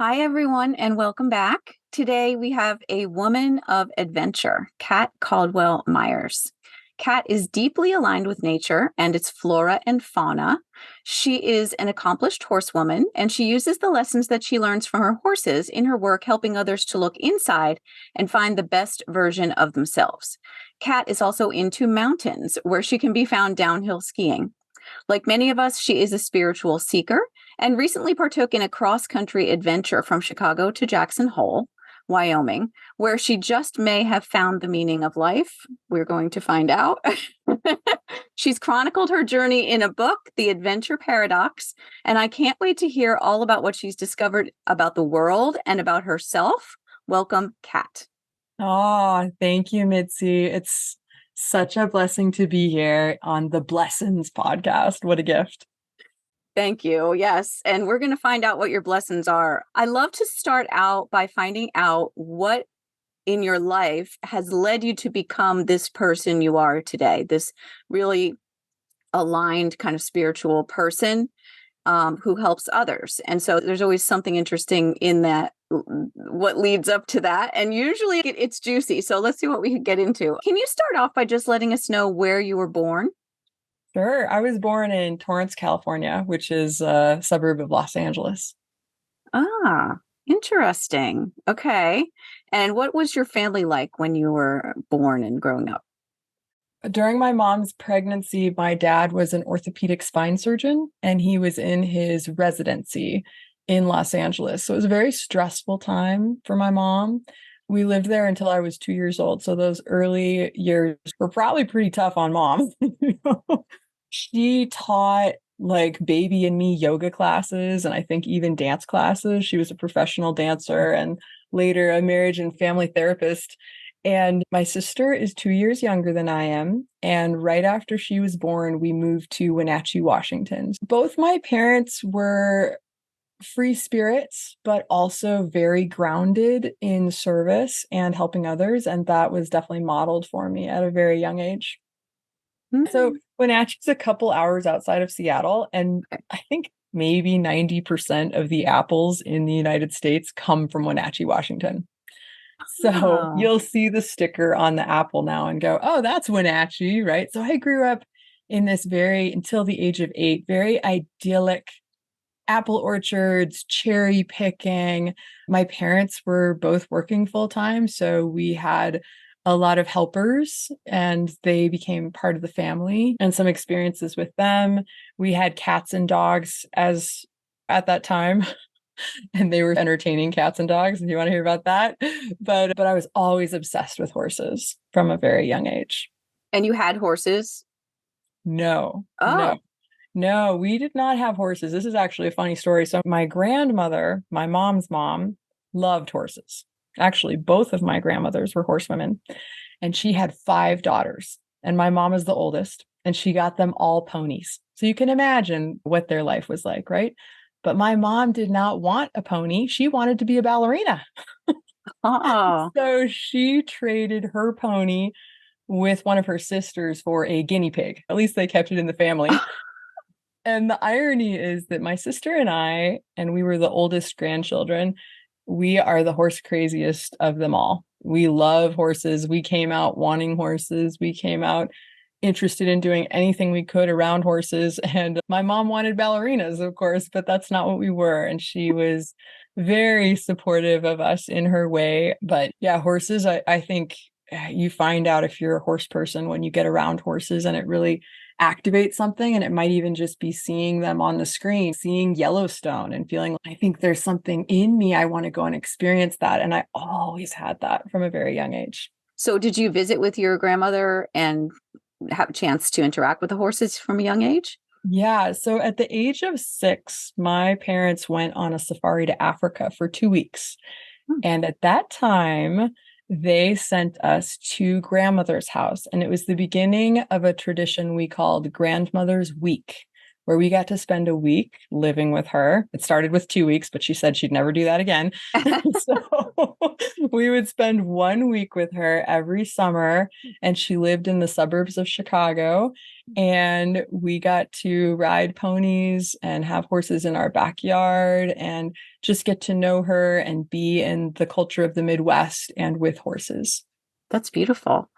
Hi, everyone, and welcome back. Today we have a woman of adventure, Caldwell Myers. Kat is deeply aligned with nature and its flora and fauna. She is an accomplished horsewoman, and she uses the lessons that she learns from her horses in her work, helping others to look inside and find the best version of themselves. Kat is also into mountains, where she can be found downhill skiing. Like many of us, she is a spiritual seeker and recently partook in a cross country adventure from Chicago to Jackson Hole, Wyoming, where she just may have found the meaning of life. We're going to find out. She's chronicled her journey in a book, The Adventure Paradox, and I can't wait to hear all about what she's discovered about the world and about herself. Welcome, Kat. Oh, thank you, Mitzi. It's such a blessing to be here on the Blessings podcast. What a gift. Thank you. Yes. And we're going to find out what your blessings are. I love to start out by finding out what in your life has led you to become this person you are today, this really aligned kind of spiritual person who helps others. And so there's always something interesting in that, what leads up to that. And usually it's juicy. So let's see what we can get into. Can you start off by just letting us know where you were born? Sure. I was born in Torrance, California, which is a suburb of Los Angeles. Ah, interesting. Okay. And what was your family like when you were born and growing up? During my mom's pregnancy, my dad was an orthopedic spine surgeon and he was in his residency in Los Angeles. So it was a very stressful time for my mom. We lived there until I was 2 years old. So those early years were probably pretty tough on mom. She taught like baby and me yoga classes and I think even dance classes. She was a professional dancer and later a marriage and family therapist. And my sister is 2 years younger than I am. And right after she was born, we moved to Wenatchee, Washington. Both my parents were free spirits, but also very grounded in service and helping others. And that was definitely modeled for me at a very young age. So Wenatchee's a couple hours outside of Seattle, and I think maybe 90% of the apples in the United States come from Wenatchee, Washington. So Oh, you'll see the sticker on the apple now and go, oh, that's Wenatchee, right? So I grew up in this until the age of 8, very idyllic apple orchards, cherry picking. My parents were both working full time. So we had a lot of helpers and they became part of the family and some experiences with them. We had cats and dogs as at that time and they were entertaining cats and dogs if you want to hear about that. But I was always obsessed with horses from a very young age. and you had horses? No, no. Oh, No, we did not have horses. This is actually a funny story. So my grandmother, my mom's mom, loved horses. Actually, both of my grandmothers were horsewomen, and she had 5 daughters. And my mom is the oldest, and she got them all ponies. So you can imagine what their life was like, right? But my mom did not want a pony. She wanted to be a ballerina. oh, So she traded her pony with one of her sisters for a guinea pig. At least they kept it in the family. And the irony is that my sister and we were the oldest grandchildren, we are the horse craziest of them all. We love horses. We came out wanting horses. We came out interested in doing anything we could around horses. And my mom wanted ballerinas, of course, but that's not what we were. And she was very supportive of us in her way. But yeah, horses, I think you find out if you're a horse person when you get around horses and it really activate something. And it might even just be seeing them on the screen, seeing Yellowstone and feeling like, I think there's something in me. I want to go and experience that. And I always had that from a very young age. so did you visit with your grandmother and have a chance to interact with the horses from a young age? Yeah. So at the age of 6, my parents went on a safari to Africa for 2 weeks. Hmm. And at that time, they sent us to grandmother's house. And it was the beginning of a tradition we called Grandmother's Week, where we got to spend a week living with her. It started with 2 weeks, but she said she'd never do that again. So we would spend 1 week with her every summer, and she lived in the suburbs of Chicago. And we got to ride ponies and have horses in our backyard and just get to know her and be in the culture of the Midwest and with horses. That's beautiful.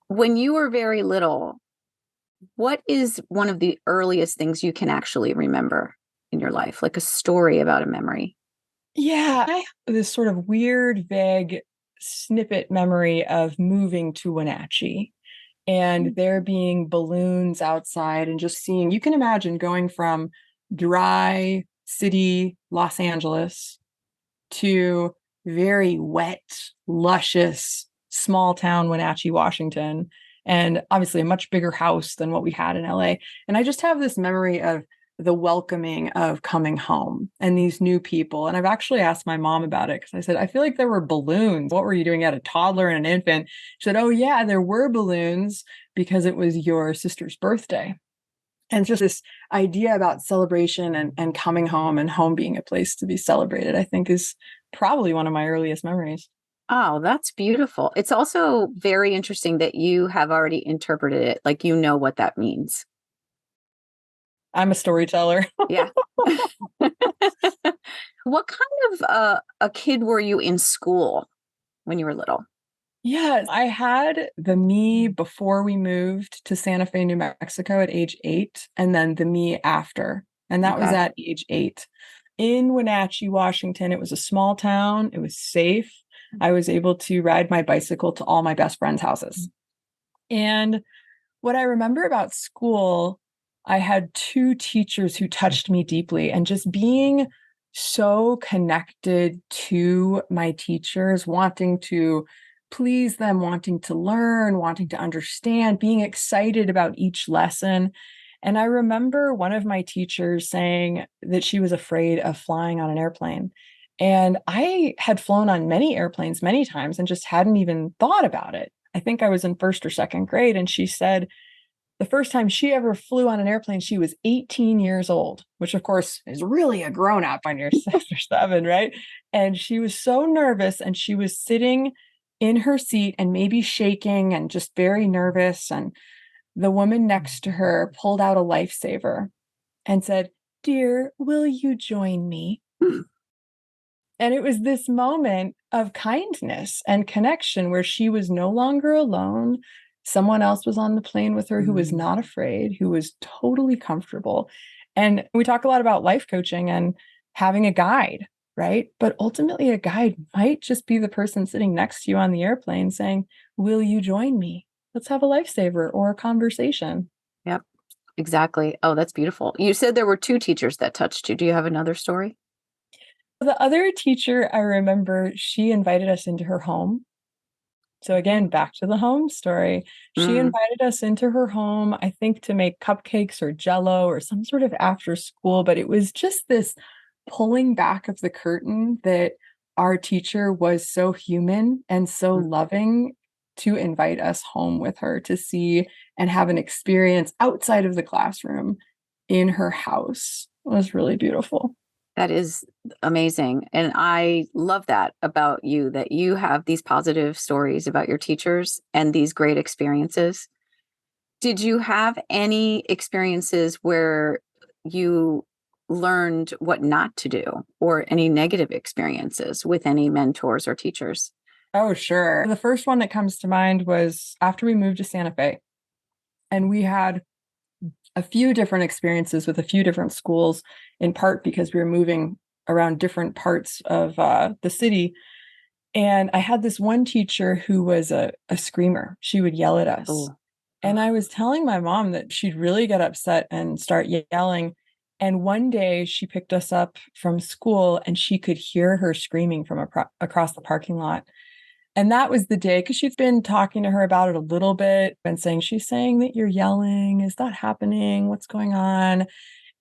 When you were very little, what is one of the earliest things you can actually remember in your life, like a story about a memory? Yeah, I have this sort of weird, vague snippet memory of moving to Wenatchee and there being balloons outside and just seeing, you can imagine going from dry city Los Angeles to very wet, luscious, small town Wenatchee, Washington, and obviously a much bigger house than what we had in LA. And I just have this memory of the welcoming of coming home and these new people. And I've actually asked my mom about it because I said, I feel like there were balloons. What were you doing? You had a toddler and an infant. She said, oh, yeah, there were balloons because it was your sister's birthday. And just this idea about celebration and coming home and home being a place to be celebrated, I think is probably one of my earliest memories. Oh, that's beautiful. It's also very interesting that you have already interpreted it, like you know what that means. I'm a storyteller. Yeah. What kind of a kid were you in school when you were little? Yes, I had the me before we moved to Santa Fe, New Mexico at age 8, and then the me after. And that was Okay. at age 8. In Wenatchee, Washington, it was a small town. It was safe. I was able to ride my bicycle to all my best friends' houses. And what I remember about school, I had 2 teachers who touched me deeply, and just being so connected to my teachers, wanting to please them, wanting to learn, wanting to understand, being excited about each lesson. And I remember one of my teachers saying that she was afraid of flying on an airplane. And I had flown on many airplanes many times and just hadn't even thought about it. I think I was in first or second grade. And she said the first time she ever flew on an airplane, she was 18 years old, which of course is really a grown up when you're 6 or 7, right? And she was so nervous and she was sitting in her seat and maybe shaking and just very nervous. And the woman next to her pulled out a lifesaver and said, "Dear, will you join me?" And it was this moment of kindness and connection where she was no longer alone. Someone else was on the plane with her who was not afraid, who was totally comfortable. And we talk a lot about life coaching and having a guide, right? But ultimately, a guide might just be the person sitting next to you on the airplane saying, "Will you join me? Let's have a lifesaver or a conversation." Yep, exactly. Oh, that's beautiful. You said there were two teachers that touched you. Do you have another story? The other teacher, I remember, she invited us into her home. So again, back to the home story. She Mm, invited us into her home, I think to make cupcakes or jello or some sort of after school, but it was just this pulling back of the curtain that our teacher was so human and so mm. loving to invite us home with her to see and have an experience outside of the classroom in her house. It was really beautiful. That is amazing. And I love that about you, that you have these positive stories about your teachers and these great experiences. Did you have any experiences where you learned what not to do or any negative experiences with any mentors or teachers? Oh, sure. The first one that comes to mind was after we moved to Santa Fe, and we had a few different experiences with a few different schools, in part because we were moving around different parts of the city. And I had this one teacher who was a screamer. She would yell at us. Oh, And I was telling my mom that she'd really get upset and start yelling. And one day she picked us up from school and she could hear her screaming from across the parking lot. And that was the day, because she's been talking to her about it a little bit and saying, she's saying that you're yelling. Is that happening? What's going on?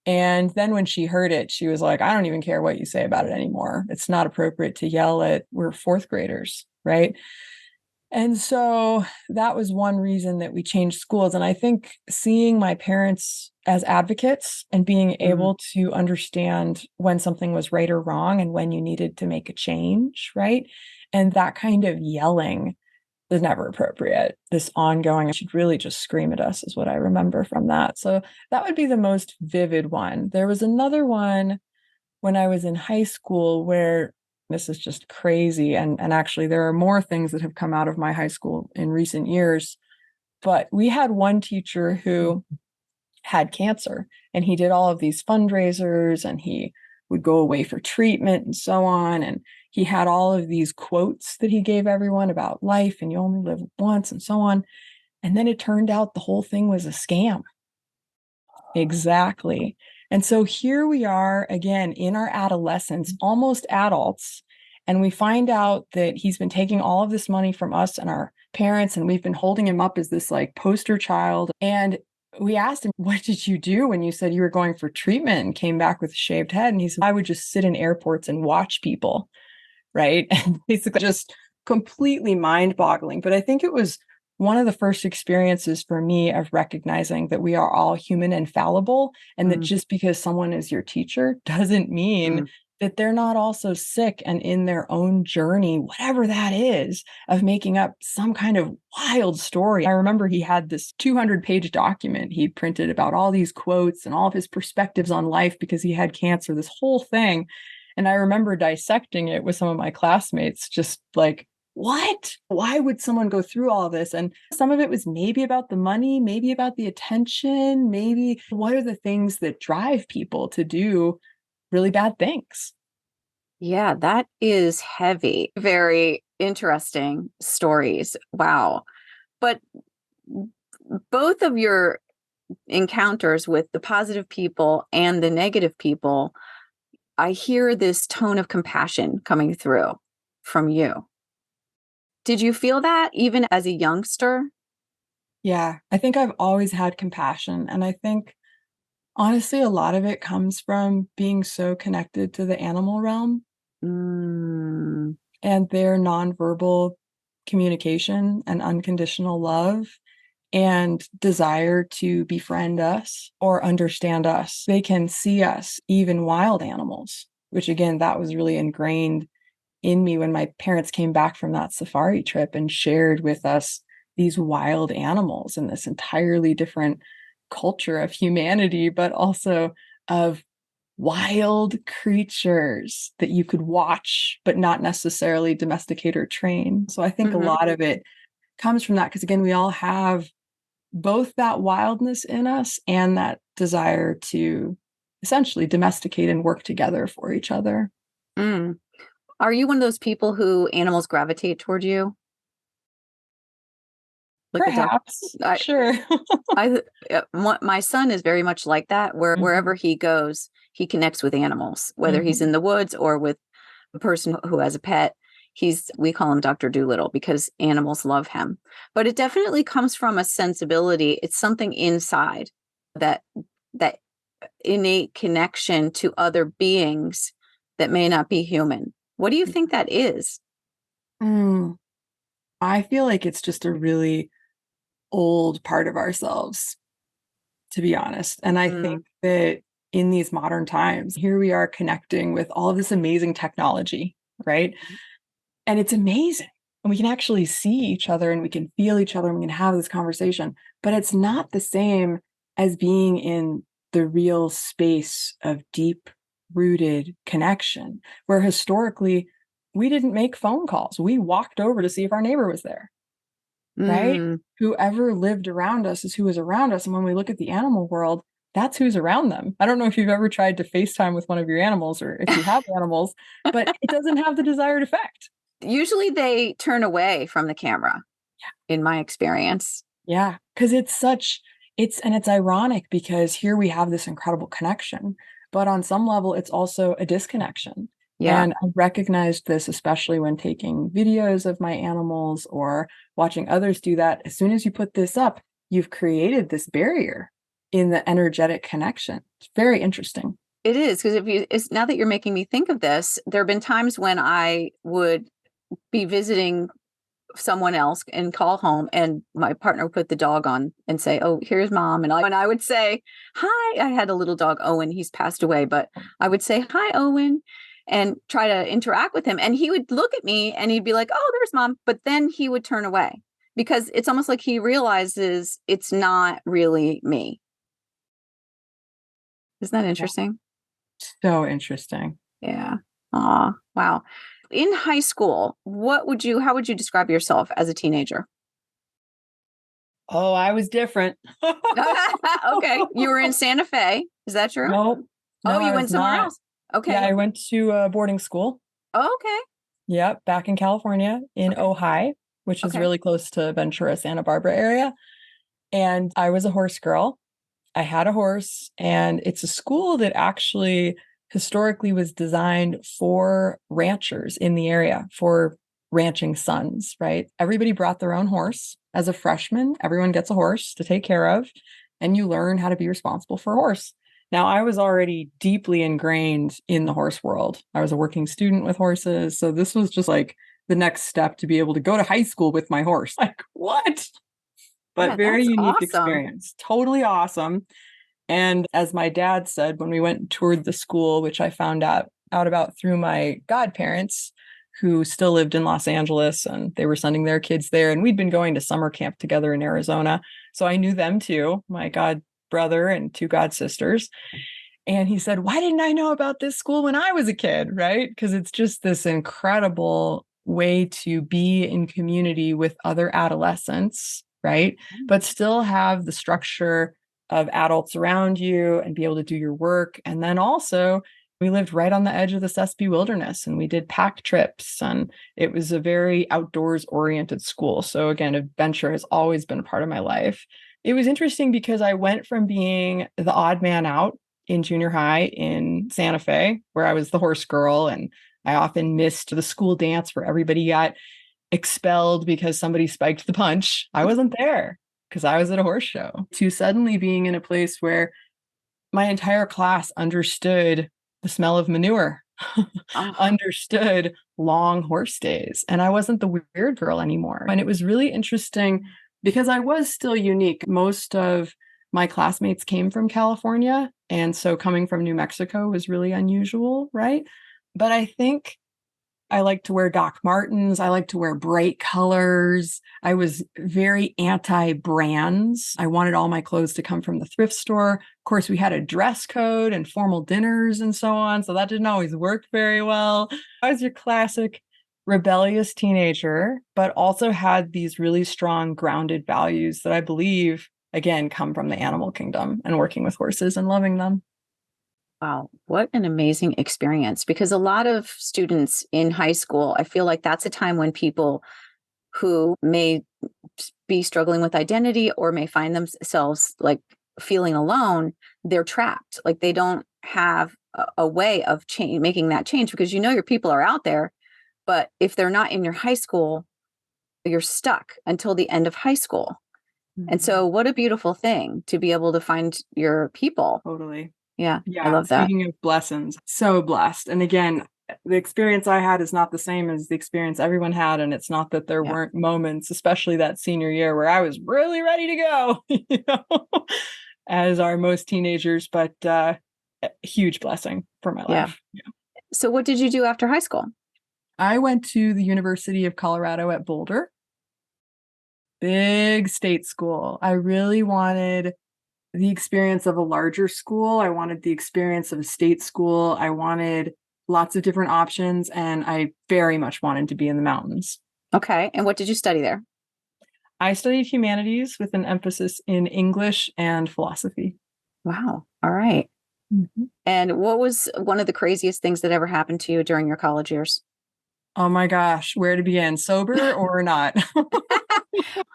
And then when she heard it, she was like, I don't even care what you say about it anymore. It's not appropriate to yell at, we're fourth graders, right? And so that was one reason that we changed schools. And I think seeing my parents as advocates and being Mm, able to understand when something was right or wrong and when you needed to make a change, right? And that kind of yelling is never appropriate. This ongoing, I should really just scream at us, is what I remember from that. So that would be the most vivid one. There was another one when I was in high school where this is just crazy. And actually, there are more things that have come out of my high school in recent years. But we had one teacher who had cancer, and he did all of these fundraisers, and he would go away for treatment and so on. And he had all of these quotes that he gave everyone about life and you only live once and so on. And then it turned out the whole thing was a scam. Exactly. And so here we are again in our adolescence, almost adults, and we find out that he's been taking all of this money from us and our parents, and we've been holding him up as this like poster child. And we asked him, "What did you do when you said you were going for treatment and came back with a shaved head?" And he said, "I would just sit in airports and watch people." Right. And basically just completely mind boggling. But I think it was one of the first experiences for me of recognizing that we are all human and fallible, and that mm, just because someone is your teacher doesn't mean mm. that they're not also sick and in their own journey, whatever that is, of making up some kind of wild story. I remember he had this 200-page document he printed about all these quotes and all of his perspectives on life because he had cancer, this whole thing. And I remember dissecting it with some of my classmates, just like, what? Why would someone go through all of this? And some of it was maybe about the money, maybe about the attention, maybe what are the things that drive people to do really bad things? Yeah, that is heavy. Very interesting stories. Wow. But both of your encounters with the positive people and the negative people, I hear this tone of compassion coming through from you. Did you feel that even as a youngster? Yeah, I think I've always had compassion. And I think honestly, a lot of it comes from being so connected to the animal realm Mm, and their nonverbal communication and unconditional love and desire to befriend us or understand us. They can see us, even wild animals, which again, that was really ingrained in me when my parents came back from that safari trip and shared with us these wild animals and this entirely different culture of humanity, but also of wild creatures that you could watch, but not necessarily domesticate or train. So I think a mhm, lot of it comes from that because, again, we all have both that wildness in us and that desire to essentially domesticate and work together for each other. mm. Are you one of those people who animals gravitate toward you? Like a duck? Perhaps, I sure. my son is very much like that, wherever Mhm, he goes, he connects with animals, whether he's mhm, in the woods or with a person who has a pet. We call him Dr. Doolittle because animals love him. But it definitely comes from a sensibility. It's something inside that that innate connection to other beings that may not be human. What do you think that is? mm. I feel like it's just a really old part of ourselves, to be honest. And I Mm, think that in these modern times, here we are connecting with all of this amazing technology, right? And it's amazing. And we can actually see each other and we can feel each other and we can have this conversation. But it's not the same as being in the real space of deep rooted connection, where historically we didn't make phone calls. We walked over to see if our neighbor was there, right? mm. Whoever lived around us is who was around us. And when we look at the animal world, that's who's around them. I don't know if you've ever tried to FaceTime with one of your animals or if you have animals, but it doesn't have the desired effect. Usually they turn away from the camera, in my experience. Yeah, because it's ironic because here we have this incredible connection, but on some level, it's also a disconnection. Yeah. And I recognized this, especially when taking videos of my animals or watching others do that. As soon as you put this up, you've created this barrier in the energetic connection. It's very interesting. It is because if you it's now that you're making me think of this, there have been times when I would be visiting someone else and call home, and my partner would put the dog on and say, "Oh, here's mom." And I would say, "Hi." I had a little dog, Owen. He's passed away, but I would say, "Hi, Owen," and try to interact with him. And he would look at me and he'd be like, "Oh, there's mom." But then he would turn away because it's almost like he realizes it's not really me. Isn't that interesting? So interesting. Yeah. Aw, wow. In high school, how would you describe yourself as a teenager? Oh, I was different. Okay. You were in Santa Fe. Is that true? Nope. Oh, No, you I went was somewhere not. else. Yeah, Okay. I went to boarding school. Oh, okay. Yep, back in California in Okay. Ojai, which is Okay. really close to Ventura, Santa Barbara area. And I was a horse girl. I had a horse, and it's a school that actually historically was designed for ranchers in the area, for ranching sons, right? Everybody brought their own horse. As a freshman, everyone gets a horse to take care of, and you learn how to be responsible for a horse. Now, I was already deeply ingrained in the horse world. I was a working student with horses. So this was just like the next step to be able to go to high school with my horse. Like, what? But Yeah, very that's unique awesome. experience. Totally awesome. And as my dad said, when we went and toured the school, which I found out about through my godparents, who still lived in Los Angeles, and they were sending their kids there. And we'd been going to summer camp together in Arizona. So I knew them too, my god brother and two god sisters. And he said, "Why didn't I know about this school when I was a kid?" Right? Because it's just this incredible way to be in community with other adolescents, right? But still have the structure of adults around you and be able to do your work. And then also, we lived right on the edge of the Sespe Wilderness, and we did pack trips, and it was a very outdoors oriented school. So again, adventure has always been a part of my life. It was interesting because I went from being the odd man out in junior high in Santa Fe, where I was the horse girl, and I often missed the school dance where everybody got expelled because somebody spiked the punch. I wasn't there because I was at a horse show, to suddenly being in a place where my entire class understood the smell of manure, Oh, understood long horse days. And I wasn't the weird girl anymore. And it was really interesting because I was still unique. Most of my classmates came from California. And so coming from New Mexico was really unusual, right? But I think I like to wear Doc Martens. I like to wear bright colors. I was very anti brands. I wanted all my clothes to come from the thrift store. Of course, we had a dress code and formal dinners and so on. So that didn't always work very well. I was your classic rebellious teenager, but also had these really strong grounded values that I believe, again, come from the animal kingdom and working with horses and loving them. wow. What an amazing experience. Because a lot of students in high school, I feel like that's a time when people who may be struggling with identity or may find themselves like feeling alone, they're trapped. Like they don't have a way of change, making that change, because your people are out there. But if they're not in your high school, you're stuck until the end of high school. And Mhm. so, what a beautiful thing to be able to find your people. Totally. Yeah, I Yeah, love that. speaking of blessings, so blessed. And again, the experience I had is not the same as the experience everyone had. And it's not that there Yeah, weren't moments, especially that senior year, where I was really ready to go, as are most teenagers, but a huge blessing for my yeah. life. Yeah. So, what did you do after high school? I went to the University of Colorado at Boulder, big state school. I really wanted the experience of a larger school. I wanted the experience of a state school. I wanted lots of different options, and I very much wanted to be in the mountains. Okay. And what did you study there? I studied humanities with an emphasis in English and philosophy. Wow. All right. Mhm. And what was one of the craziest things that ever happened to you during your college years? Oh my gosh, where to begin? Sober or not?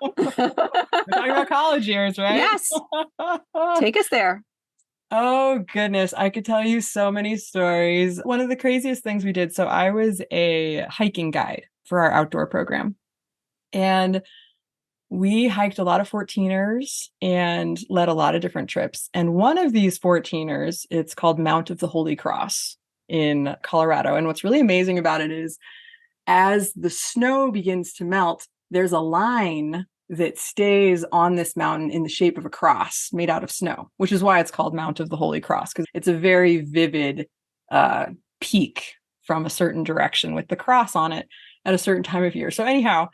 We're talking about college years, right? Yes. Take us there. Oh goodness, I could tell you so many stories. One of the craziest things we did, so I was a hiking guide for our outdoor program. And we hiked a lot of 14ers and led a lot of different trips. And one of these 14ers, it's called Mount of the Holy Cross in Colorado. And what's really amazing about it is as the snow begins to melt, there's a line that stays on this mountain in the shape of a cross made out of snow, which is why it's called Mount of the Holy Cross, because it's a very vivid peak from a certain direction with the cross on it at a certain time of year. So anyhow,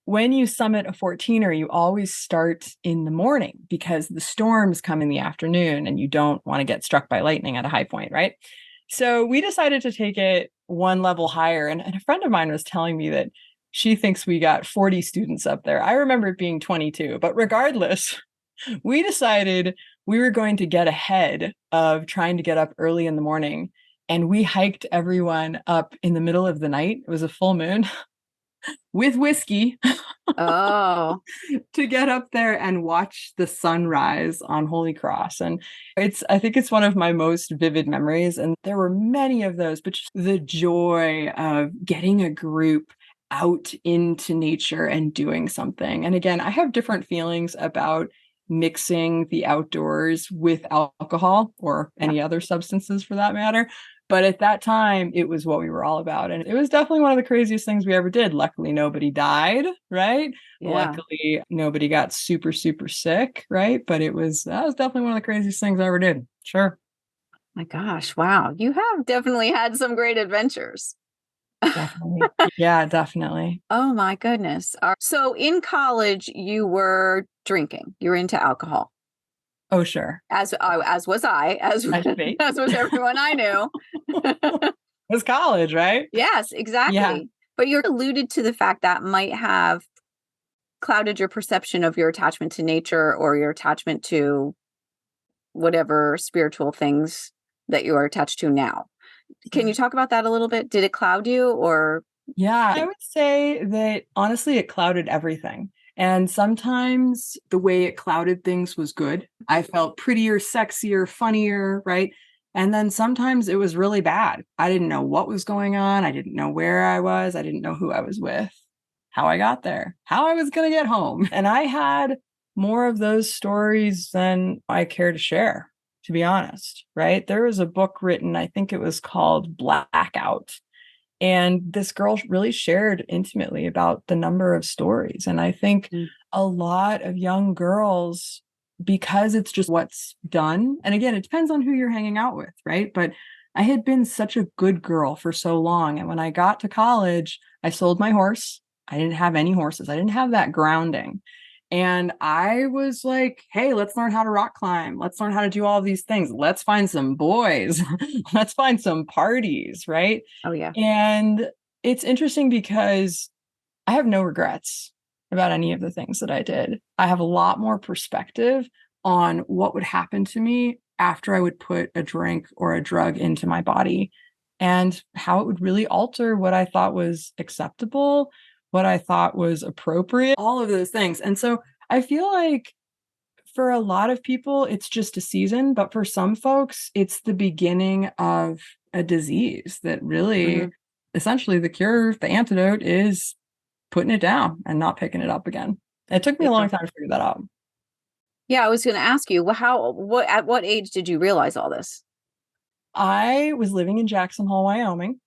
when you summit a 14er, you always start in the morning because the storms come in the afternoon and you don't want to get struck by lightning at a high point, right? So we decided to take it one level higher. And a friend of mine was telling me that she thinks we got 40 students up there. I remember it being 22, but regardless, we decided we were going to get ahead of trying to get up early in the morning. And we hiked everyone up in the middle of the night. It was a full moon with whiskey. Oh, to get up there and watch the sunrise on Holy Cross. And I think it's one of my most vivid memories. And there were many of those, but just the joy of getting a group out into nature and doing something. And again, I have different feelings about mixing the outdoors with alcohol or any other substances for that matter. But at that time, it was what we were all about. And it was definitely one of the craziest things we ever did. Luckily, nobody died, right? yeah. Luckily, nobody got super, super sick, right? But that was definitely one of the craziest things I ever did. Sure. My gosh, wow. You have definitely had some great adventures. Definitely. Yeah, definitely. Oh my goodness. So in college, you were drinking. You were into alcohol. Oh, sure. As was I, as was everyone I knew. It was college, right? Yes, exactly. Yeah. But you alluded to the fact that might have clouded your perception of your attachment to nature or your attachment to whatever spiritual things that you are attached to now. Can you talk about that a little bit? Did it cloud you or? Yeah, I would say that honestly, it clouded everything. And sometimes the way it clouded things was good. I felt prettier, sexier, funnier, right? And then sometimes it was really bad. I didn't know what was going on. I didn't know where I was. I didn't know who I was with, how I got there, how I was going to get home. And I had more of those stories than I care to share, to be honest, right? There was a book written, I think it was called Blackout. And this girl really shared intimately about the number of stories. And I think a lot of young girls, because it's just what's done. And again, it depends on who you're hanging out with, right? But I had been such a good girl for so long. And when I got to college, I sold my horse. I didn't have any horses. I didn't have that grounding. And I was like, hey, let's learn how to rock climb. Let's learn how to do all of these things. Let's find some boys. Let's find some parties, right? Oh, yeah. And it's interesting because I have no regrets about any of the things that I did. I have a lot more perspective on what would happen to me after I would put a drink or a drug into my body and how it would really alter what I thought was acceptable, what I thought was appropriate, all of those things. And so I feel like for a lot of people, it's just a season, but for some folks, it's the beginning of a disease that really, essentially the cure, the antidote is putting it down and not picking it up again. It took me a long time to figure that out. Yeah, I was going to ask you, at what age did you realize all this? I was living in Jackson Hole, Wyoming.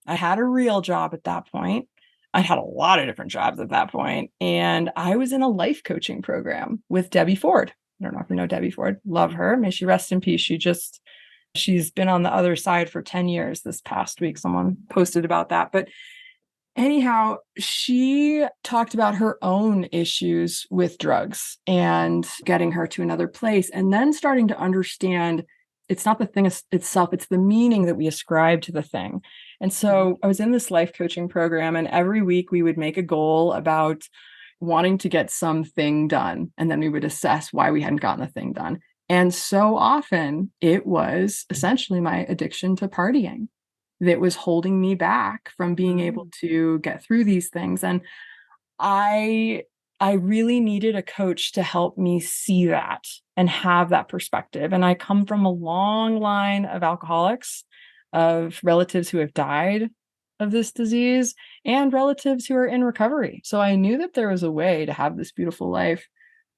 I had a real job at that point. I had a lot of different jobs at that point, and I was in a life coaching program with Debbie Ford. I don't know if you know Debbie Ford. Love her. May she rest in peace. She's been on the other side for 10 years this past week. Someone posted about that. But anyhow, she talked about her own issues with drugs and getting her to another place, and then starting to understand it's not the thing itself, it's the meaning that we ascribe to the thing. And so I was in this life coaching program, and every week we would make a goal about wanting to get something done. And then we would assess why we hadn't gotten the thing done. And so often it was essentially my addiction to partying that was holding me back from being able to get through these things. And I really needed a coach to help me see that and have that perspective. And I come from a long line of alcoholics, of relatives who have died of this disease and relatives who are in recovery. So I knew that there was a way to have this beautiful life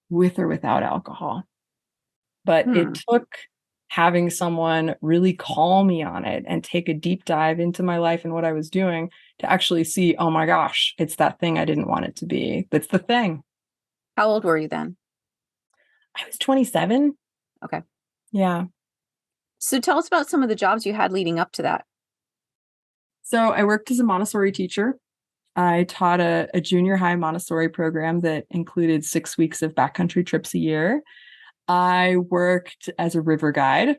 with or without alcohol. But it took having someone really call me on it and take a deep dive into my life and what I was doing to actually see, oh my gosh, it's that thing I didn't want it to be. That's the thing. How old were you then? I was 27. Okay. Yeah. So tell us about some of the jobs you had leading up to that. So I worked as a Montessori teacher. I taught a junior high Montessori program that included 6 weeks of backcountry trips a year. I worked as a river guide.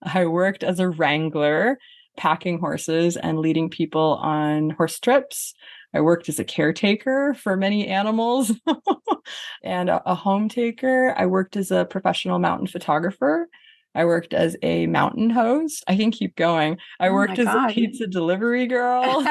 I worked as a wrangler, packing horses and leading people on horse trips. I worked as a caretaker for many animals and a home taker. I worked as a professional mountain photographer. I worked as a mountain host. I can keep going. I Oh my worked as a God. pizza delivery girl.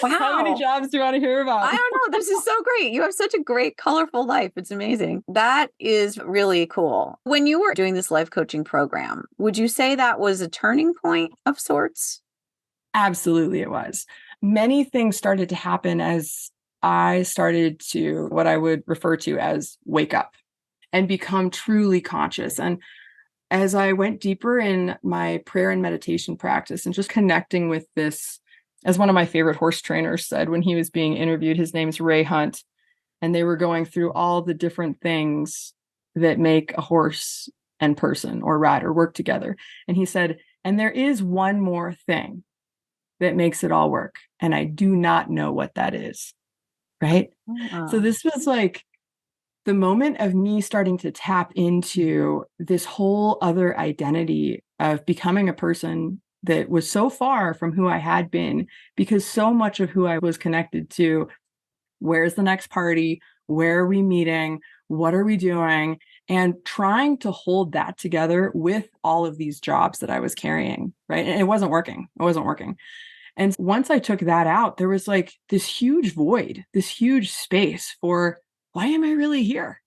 How many Wow. jobs do you want to hear about? I don't know. This is so great. You have such a great, colorful life. It's amazing. That is really cool. When you were doing this life coaching program, would you say that was a turning point of sorts? Absolutely, it was. Many things started to happen as I started to what I would refer to as wake up and become truly conscious. And as I went deeper in my prayer and meditation practice and just connecting with this, as one of my favorite horse trainers said when he was being interviewed, his name's Ray Hunt, and they were going through all the different things that make a horse and person or rider work together. And he said, and there is one more thing that makes it all work. And I do not know what that is. Right. So Oh. this was like the moment of me starting to tap into this whole other identity of becoming a person that was so far from who I had been, because so much of who I was connected to, where's the next party? Where are we meeting? What are we doing? And trying to hold that together with all of these jobs that I was carrying, right? And it wasn't working. It wasn't working. And once I took that out, there was like this huge void, this huge space for, why am I really here?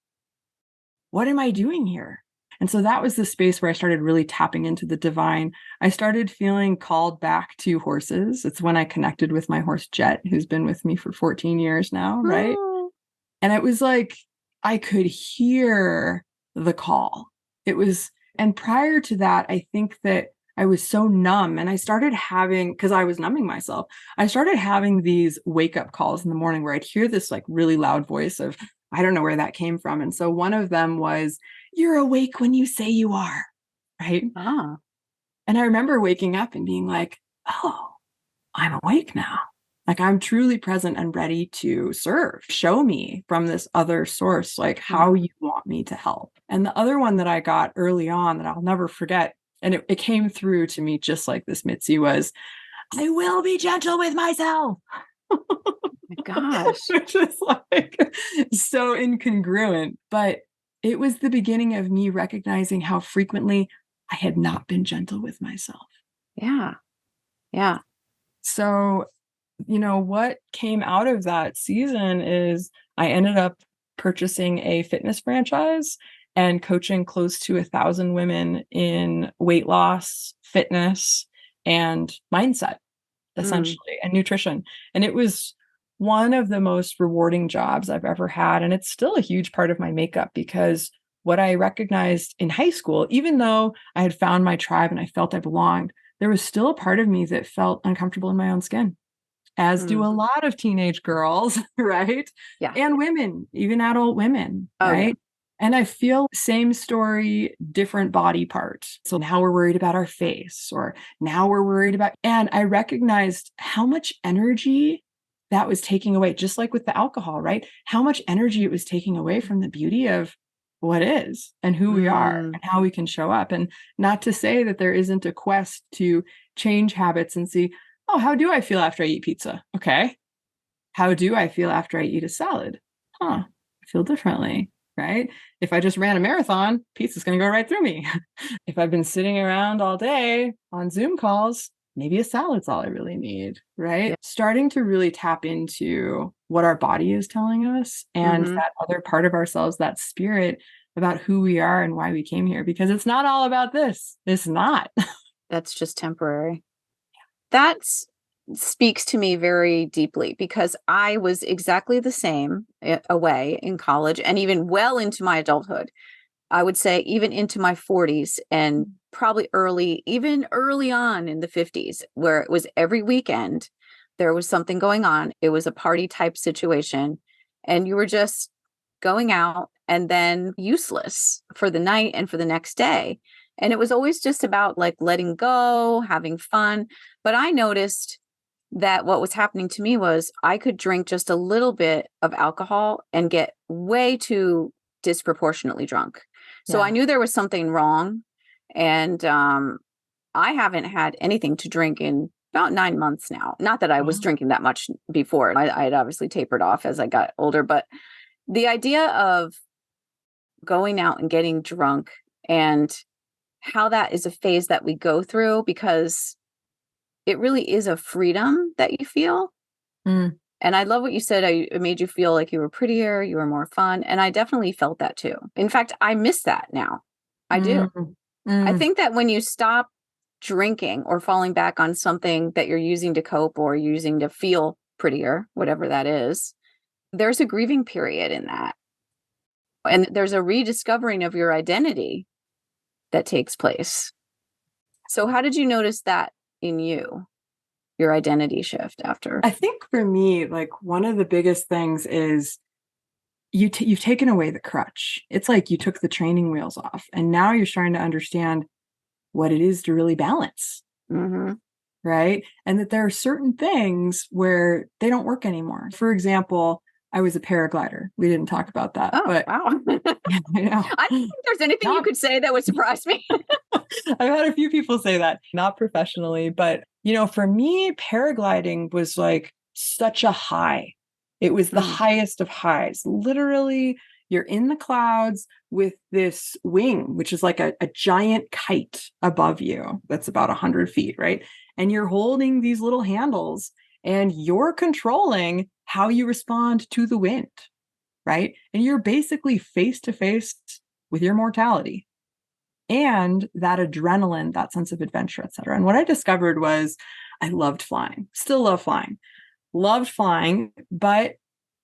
What am I doing here? And so that was the space where I started really tapping into the divine. I started feeling called back to horses. It's when I connected with my horse Jet, who's been with me for 14 years now, right? Oh. And it was like I could hear the call. It was, and prior to that, I think that I was so numb and I started having, because I was numbing myself, I started having these wake up calls in the morning where I'd hear this like really loud voice of, I don't know where that came from. And so one of them was, you're awake when you say you are, right? Ah. And I remember waking up and being like, oh, I'm awake now. Like I'm truly present and ready to serve. Show me from this other source, like how you want me to help. And the other one that I got early on that I'll never forget, and it came through to me just like this, Mitzi, was, I will be gentle with myself. My gosh. Which is like so incongruent. But it was the beginning of me recognizing how frequently I had not been gentle with myself. Yeah. Yeah. So, what came out of that season is I ended up purchasing a fitness franchise and coaching close to 1,000 women in weight loss, fitness, and mindset, essentially, and nutrition. And it was one of the most rewarding jobs I've ever had. And it's still a huge part of my makeup because what I recognized in high school, even though I had found my tribe and I felt I belonged, there was still a part of me that felt uncomfortable in my own skin, as do a lot of teenage girls, right? Yeah. And women, even adult women, Oh, yeah. right? And I feel same story, different body parts. So now we're worried about our face, or now we're worried about, and I recognized how much energy that was taking away, just like with the alcohol, right? How much energy it was taking away from the beauty of what is and who we are and how we can show up. And not to say that there isn't a quest to change habits and see, oh, how do I feel after I eat pizza? Okay. How do I feel after I eat a salad? I feel differently, right? If I just ran a marathon, pizza's going to go right through me. If I've been sitting around all day on Zoom calls, maybe a salad's all I really need, right? Yeah. Starting to really tap into what our body is telling us and that other part of ourselves, that spirit about who we are and why we came here, because it's not all about this. It's not. That's just temporary. That speaks to me very deeply because I was exactly the same away in college and even well into my adulthood. I would say even into my 40s and probably even early on in the 50s, where it was every weekend, there was something going on. It was a party type situation, and you were just going out and then useless for the night and for the next day. And it was always just about like letting go, having fun. But I noticed that what was happening to me was I could drink just a little bit of alcohol and get way too disproportionately drunk. So I Yeah. knew there was something wrong. And I haven't had anything to drink in about 9 months now. Not that I was Wow. drinking that much before. I had obviously tapered off as I got older, but the idea of going out and getting drunk and how that is a phase that we go through, because it really is a freedom that you feel. Mm, And I love what you said. It made you feel like you were prettier, you were more fun. And I definitely felt that too. In fact, I miss that now. I do. mm, I mm. think that when you stop drinking or falling back on something that you're using to cope or using to feel prettier, whatever that is, there's a grieving period in that. And there's a rediscovering of your identity that takes place. So, how did you notice that in you, your identity shift after? I think for me, like one of the biggest things is you've taken away the crutch. It's like you took the training wheels off, and now you're trying to understand what it is to really balance, Mm-hmm. right? And that there are certain things where they don't work anymore. For example, I was a paraglider. We didn't talk about that, Oh, but wow. I know. I don't think there's anything you Not could say that would surprise me. I've had a few people say that, not professionally, but for me, paragliding was like such a high. It was the Mm, highest of highs. Literally, you're in the clouds with this wing, which is like a giant kite above you that's about 100 feet, right? And you're holding these little handles and you're controlling how you respond to the wind, right? And you're basically face to face with your mortality and that adrenaline, that sense of adventure, et cetera. And what I discovered was I loved flying, still loved flying, but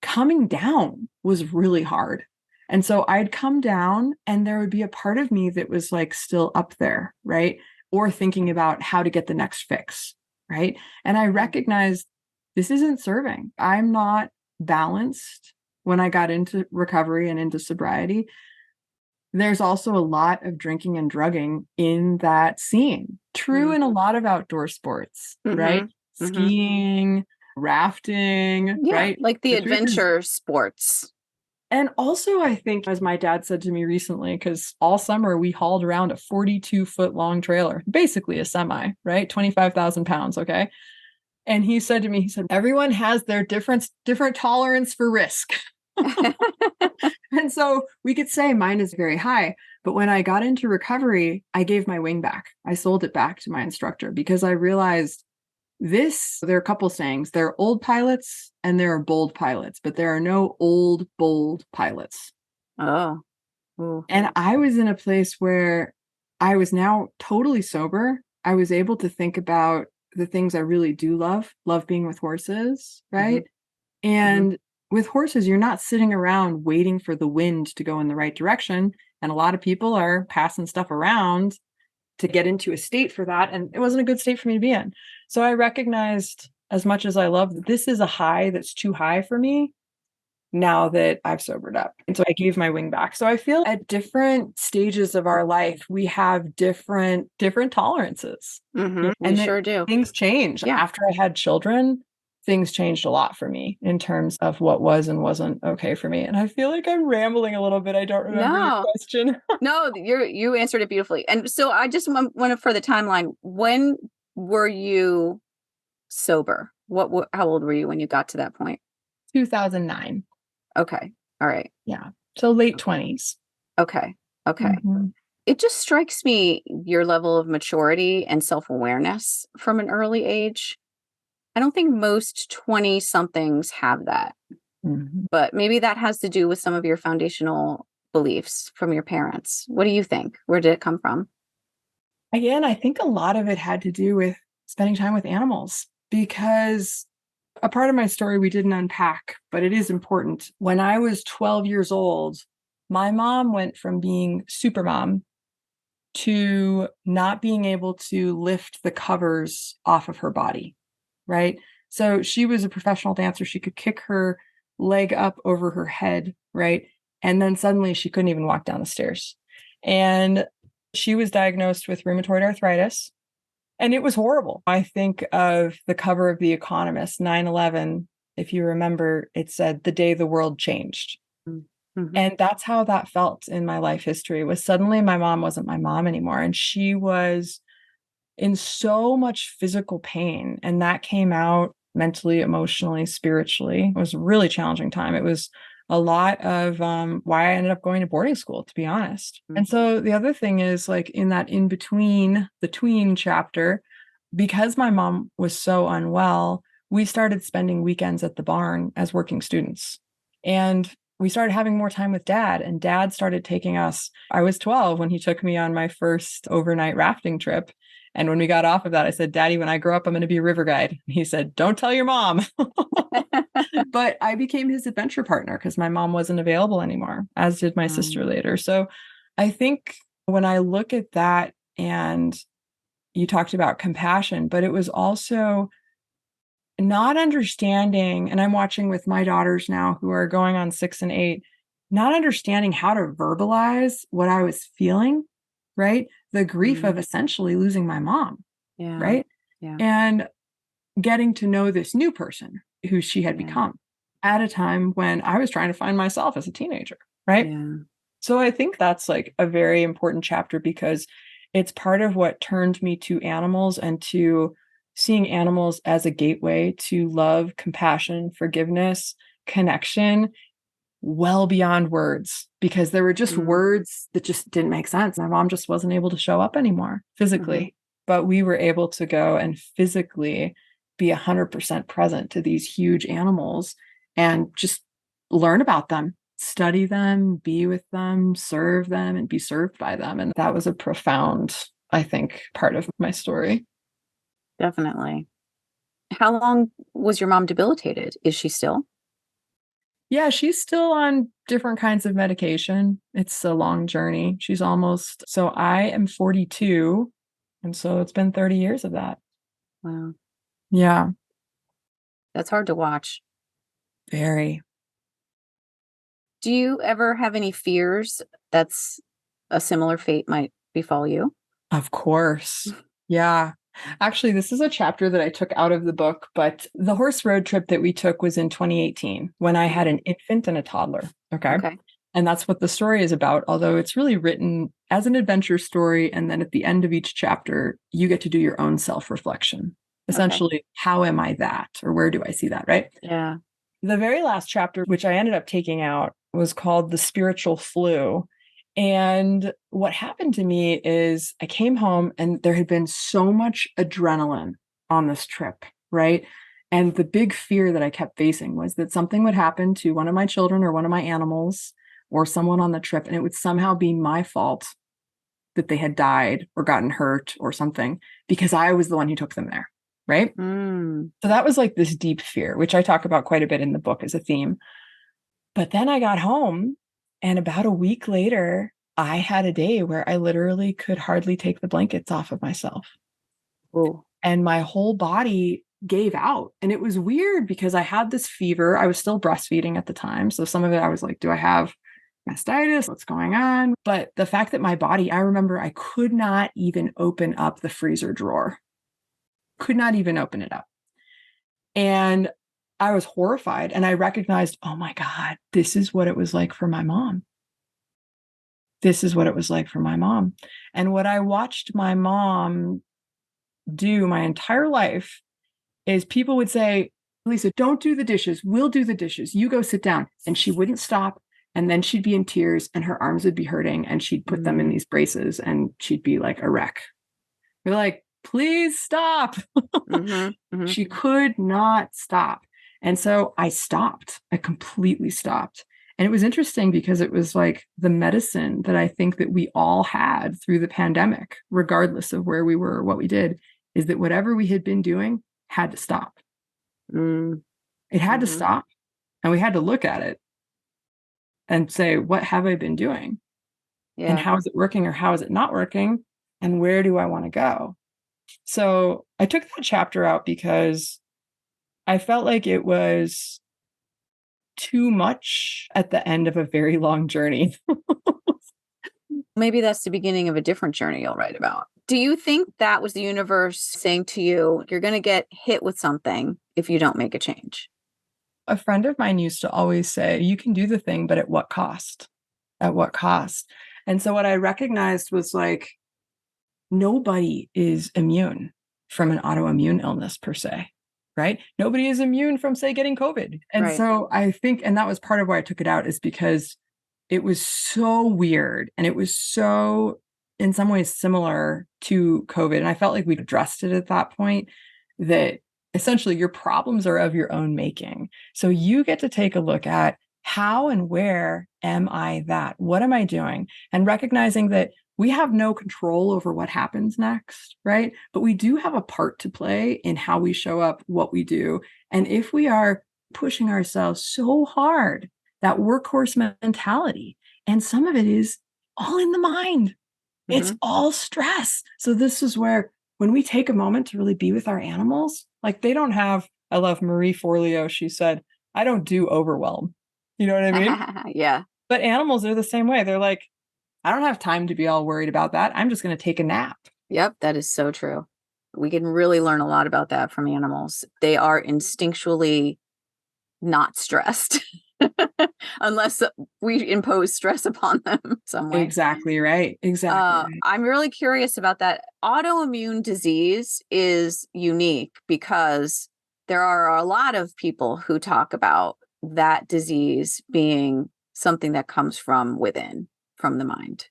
coming down was really hard. And so I'd come down and there would be a part of me that was like still up there, right? Or thinking about how to get the next fix, right? And I recognized this isn't serving. I'm not balanced when I got into recovery and into sobriety. There's also a lot of drinking and drugging in that scene. True mm, in a lot of outdoor sports, right? mm-hmm, mm-hmm. Skiing, rafting, Yeah, right? like the The truth is, adventure sports. and also I think, as my dad said to me recently, because all summer we hauled around a 42-foot long trailer, basically a semi, right? 25,000 pounds. Okay. And he said to me, he said, everyone has their different tolerance for risk. And so we could say mine is very high. But when I got into recovery, I gave my wing back. I sold it back to my instructor because I realized there are a couple sayings. There are old pilots and there are bold pilots, but there are no old, bold pilots. Oh, ooh. And I was in a place where I was now totally sober. I was able to think about the things I really do love being with horses, Mm-hmm, right? mm-hmm. And with horses, you're not sitting around waiting for the wind to go in the right direction. And a lot of people are passing stuff around to get into a state for that. And it wasn't a good state for me to be in. So I recognized, as much as I love, this is a high that's too high for me now that I've sobered up. And so I gave my wing back. So I feel at different stages of our life, we have different tolerances. Mm-hmm. We And that sure do. things change. Yeah. After I had children, things changed a lot for me in terms of what was and wasn't okay for me. And I feel like I'm rambling a little bit. I don't remember your No, question. no, you answered it beautifully. And so I just want to for the timeline. When were you sober? How old were you when you got to that point? 2009. Okay. All right. Yeah. So late 20s. Okay. Okay. Mhm. It just strikes me your level of maturity and self-awareness from an early age. I don't think most 20 somethings have that, Mhm. but maybe that has to do with some of your foundational beliefs from your parents. What do you think? Where did it come from? Again, I think a lot of it had to do with spending time with animals because a part of my story we didn't unpack, but it is important. When I was 12 years old, My mom went from being super mom to not being able to lift the covers off of her body, right? So she was a professional dancer. She could kick her leg up over her head, right? And then suddenly she couldn't even walk down the stairs. And she was diagnosed with rheumatoid arthritis. And it was horrible. I think of the cover of The Economist, 9/11. If you remember, it said the day the world changed. Mm-hmm. And that's how that felt in my life history, was suddenly my mom wasn't my mom anymore. And she was in so much physical pain. And that came out mentally, emotionally, spiritually. It was a really challenging time. It was a lot of why I ended up going to boarding school, to be honest. Mm-hmm. And so the other thing is, like, in that in between, the tween chapter, because my mom was so unwell, we started spending weekends at the barn as working students. And we started having more time with dad, and dad started taking us. I was 12 when he took me on my first overnight rafting trip. And when we got off of that, I said, Daddy, when I grow up, I'm going to be a river guide. And he said, don't tell your mom. But I became his adventure partner because my mom wasn't available anymore, as did my sister later. So I think when I look at that, and you talked about compassion, but it was also not understanding, and I'm watching with my daughters now who are going on 6 and 8, not understanding how to verbalize what I was feeling, right? The grief of essentially losing my mom, Yeah. right? Yeah. And getting to know this new person who she had Yeah. become at a time when I was trying to find myself as a teenager, right? Yeah. So I think that's like a very important chapter, because it's part of what turned me to animals and to seeing animals as a gateway to love, compassion, forgiveness, connection, well beyond words, because there were just words that just didn't make sense. My mom just wasn't able to show up anymore physically, but we were able to go and physically be 100% present to these huge animals and just learn about them, study them, be with them, serve them, and be served by them. And that was a profound, I think, part of my story. Definitely. How long was your mom debilitated? Is she still? Yeah, she's still on different kinds of medication. It's a long journey. She's almost, so I am 42. And so it's been 30 years of that. Wow. Yeah, That's hard to watch. very. Do you ever have any fears that's a similar fate might befall you? Of course. Yeah. Actually, this is a chapter that I took out of the book, but the horse road trip that we took was in 2018 when I had an infant and a toddler. Okay. Okay. And that's what the story is about, although it's really written as an adventure story. And then at the end of each chapter, you get to do your own self-reflection. Essentially, how am I that? Or where do I see that? Right. Yeah. The very last chapter, which I ended up taking out, was called The Spiritual Flu. And what happened to me is I came home and there had been so much adrenaline on this trip, right? And the big fear that I kept facing was that something would happen to one of my children or one of my animals or someone on the trip, and it would somehow be my fault that they had died or gotten hurt or something because I was the one who took them there, right? So that was like this deep fear, which I talk about quite a bit in the book as a theme. But then I got home, and about a week later, I had a day where I literally could hardly take the blankets off of myself. Oh. And my whole body gave out. And it was weird because I had this fever. I was still breastfeeding at the time. So some of it I was like, do I have mastitis? What's going on? But the fact that my body, I remember I could not even open up the freezer drawer. Could not even open it up. And I was horrified, and I recognized, oh my God, this is what it was like for my mom. This is what it was like for my mom. And what I watched my mom do my entire life is people would say, Lisa, don't do the dishes. We'll do the dishes. You go sit down. And she wouldn't stop. And then she'd be in tears and her arms would be hurting, and she'd put them in these braces and she'd be like a wreck. We're like, please stop. She could not stop. And so I stopped. I completely stopped. And it was interesting because it was like the medicine that I think that we all had through the pandemic, regardless of where we were or what we did, is that whatever we had been doing had to stop. It had to stop, and we had to look at it. and say, what have I been doing? And Yeah. how is it working or how is it not working? And where do I want to go? So I took that chapter out because I felt like it was too much at the end of a very long journey. Maybe that's the beginning of a different journey you'll write about. Do you think that was the universe saying to you, you're going to get hit with something if you don't make a change? A friend of mine used to always say, you can do the thing, but at what cost? At what cost? And so what I recognized was like, nobody is immune from an autoimmune illness per se, right? Nobody is immune from, say, getting COVID. And Right. so I think, and that was part of why I took it out, is because it was so weird and it was so, in some ways, similar to COVID. And I felt like we'd addressed it at that point, that essentially your problems are of your own making. So you get to take a look at, how and where am I that? What am I doing? And recognizing that we have no control over what happens next, right? But we do have a part to play in how we show up, what we do. And if we are pushing ourselves so hard, that workhorse mentality, and some of it is all in the mind, it's Mhm. all stress. So this is where, when we take a moment to really be with our animals, like they don't have, I love Marie Forleo, she said, I don't do overwhelm. You know what I mean? Yeah. But animals are the same way. They're like, I don't have time to be all worried about that. I'm just going to take a nap. Yep, that is so true. We can really learn a lot about that from animals. They are instinctually not stressed unless we impose stress upon them some way. Exactly right. Exactly right. I'm really curious about that. Autoimmune disease is unique because there are a lot of people who talk about that disease being something that comes from within, from the mind.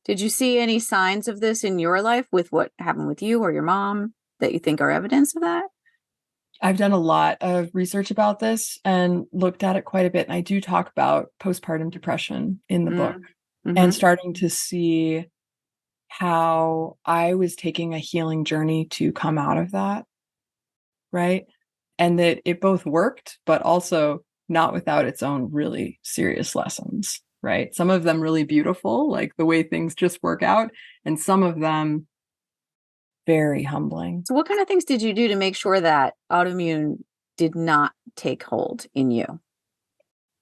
Did you see any signs of this in your life with what happened with you or your mom that you think are evidence of that? I've done a lot of research about this and looked at it quite a bit. And I do talk about postpartum depression in the book, Mm. and Mhm. starting to see how I was taking a healing journey to come out of that, right? And that it both worked, but also not without its own really serious lessons, right? Some of them really beautiful, like the way things just work out, and some of them very humbling. So what kind of things did you do to make sure that autoimmune did not take hold in you?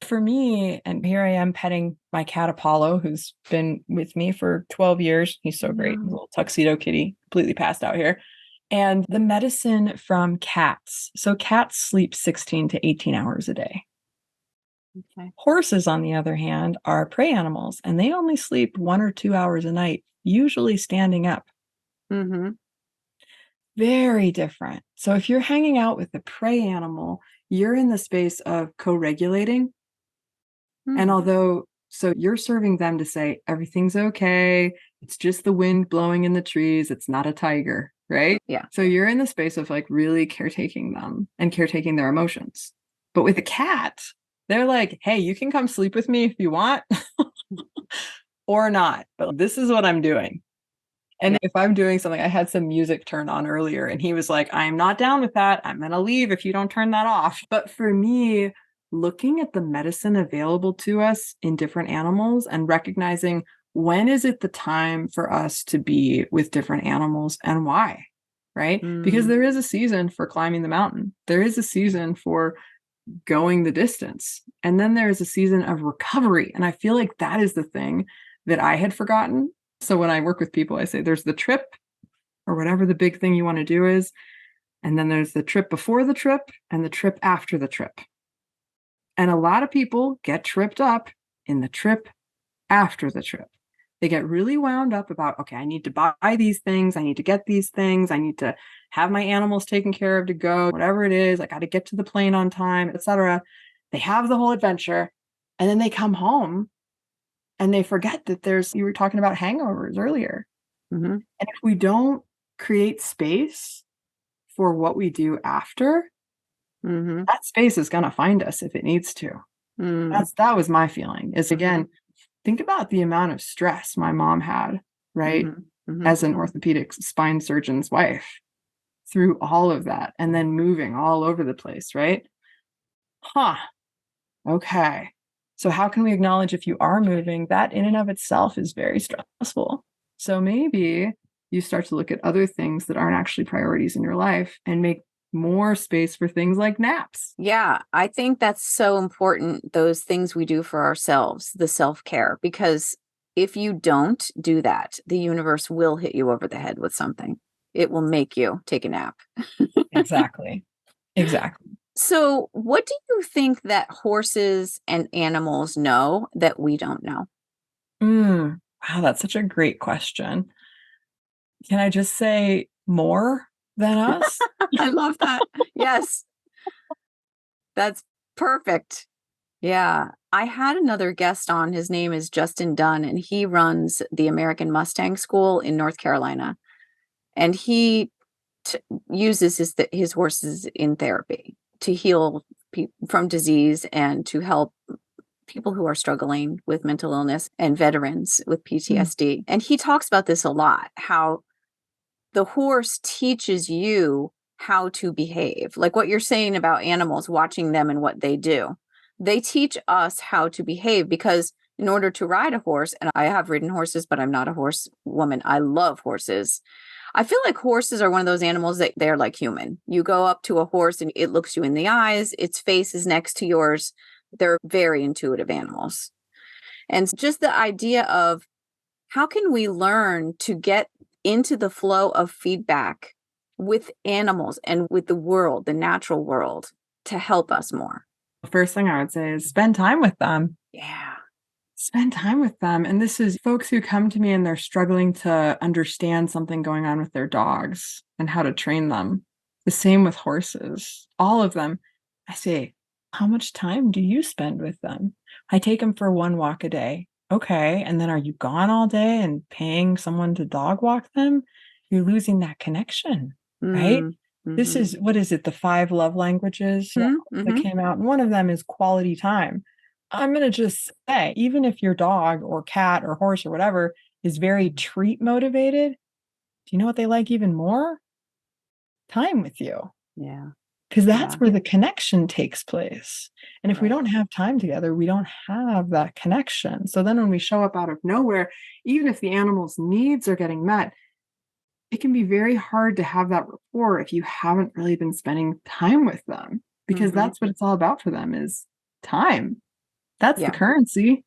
For me, and here I am petting my cat Apollo, who's been with me for 12 years. He's so great. He's a No. little tuxedo kitty, completely passed out here. And the medicine from cats. So cats sleep 16 to 18 hours a day. Okay. Horses, on the other hand, are prey animals, and they only sleep 1 or 2 hours a night, usually standing up. Mhm. Very different. So if you're hanging out with a prey animal, you're in the space of co-regulating. And Mm. although, so you're serving them to say, everything's okay, it's just the wind blowing in the trees, it's not a tiger, right? Yeah. So you're in the space of like really caretaking them and caretaking their emotions. But with a cat, they're like, hey, you can come sleep with me if you want or not, but this is what I'm doing. And Yeah. if I'm doing something, I had some music turned on earlier, and he was like, I'm not down with that. I'm going to leave if you don't turn that off. But for me, looking at the medicine available to us in different animals and recognizing, when is it the time for us to be with different animals and why? Right? Because Mm. there is a season for climbing the mountain, there is a season for going the distance, and then there is a season of recovery. And I feel like that is the thing that I had forgotten. So when I work with people, I say there's the trip, or whatever the big thing you want to do is, and then there's the trip before the trip and the trip after the trip. And a lot of people get tripped up in the trip after the trip. They get really wound up about, okay, I need to buy these things, I need to get these things, I need to have my animals taken care of to go, whatever it is, I got to get to the plane on time, etc. They have the whole adventure, and then they come home and they forget that there's, you were talking about hangovers earlier. Mhm. And if we don't create space for what we do after, Mhm. that space is going to find us if it needs to. Mm. That was my feeling, is Mhm. again, think about the amount of stress my mom had, right? Mhm. Mhm. As an orthopedic spine surgeon's wife, through all of that, and then moving all over the place, right? Huh. Okay. So how can we acknowledge if you are moving? That in and of itself is very stressful. So maybe you start to look at other things that aren't actually priorities in your life and make more space for things like naps. Yeah, I think that's so important, those things we do for ourselves, the self-care, because if you don't do that, the universe will hit you over the head with something. It will make you take a nap. Exactly. Exactly. So, what do you think that horses and animals know that we don't know? Wow, that's such a great question. Can I just say more than us? I love that. Yes, that's perfect. Yeah. I had another guest on. His name is Justin Dunn, and he runs the American Mustang School in North Carolina. And he t- uses his horses in therapy to heal from disease and to help people who are struggling with mental illness and veterans with Mm. PTSD. And he talks about this a lot, how the horse teaches you how to behave. Like what you're saying about animals, watching them and what they do. They teach us how to behave because in order to ride a horse, and I have ridden horses, but I'm not a horse woman. I love horses. I feel like horses are one of those animals that they're like human. You go up to a horse and it looks you in the eyes, its face is next to yours. They're very intuitive animals. And just the idea of how can we learn to get into the flow of feedback with animals and with the world, the natural world, to help us more? The first thing I would say is spend time with them. Yeah. Spend time with them. And this is folks who come to me and they're struggling to understand something going on with their dogs and how to train them. The same with horses, all of them. I say, how much time do you spend with them? I take them for one walk a day. Okay. And then are you gone all day and paying someone to dog walk them? You're losing that connection, right? Mm, This mm-hmm. is, what is it, the 5 love languages that Mm-hmm. came out? And one of them is quality time. I'm going to just say, even if your dog or cat or horse or whatever is very treat motivated, do you know what they like even more? Time with you. Yeah. Because that's Yeah. where the connection takes place. And if we Right. don't have time together, we don't have that connection. So then when we show up out of nowhere, even if the animal's needs are getting met, it can be very hard to have that rapport if you haven't really been spending time with them, because Mm-hmm. that's what it's all about for them is time. That's the Yeah. currency.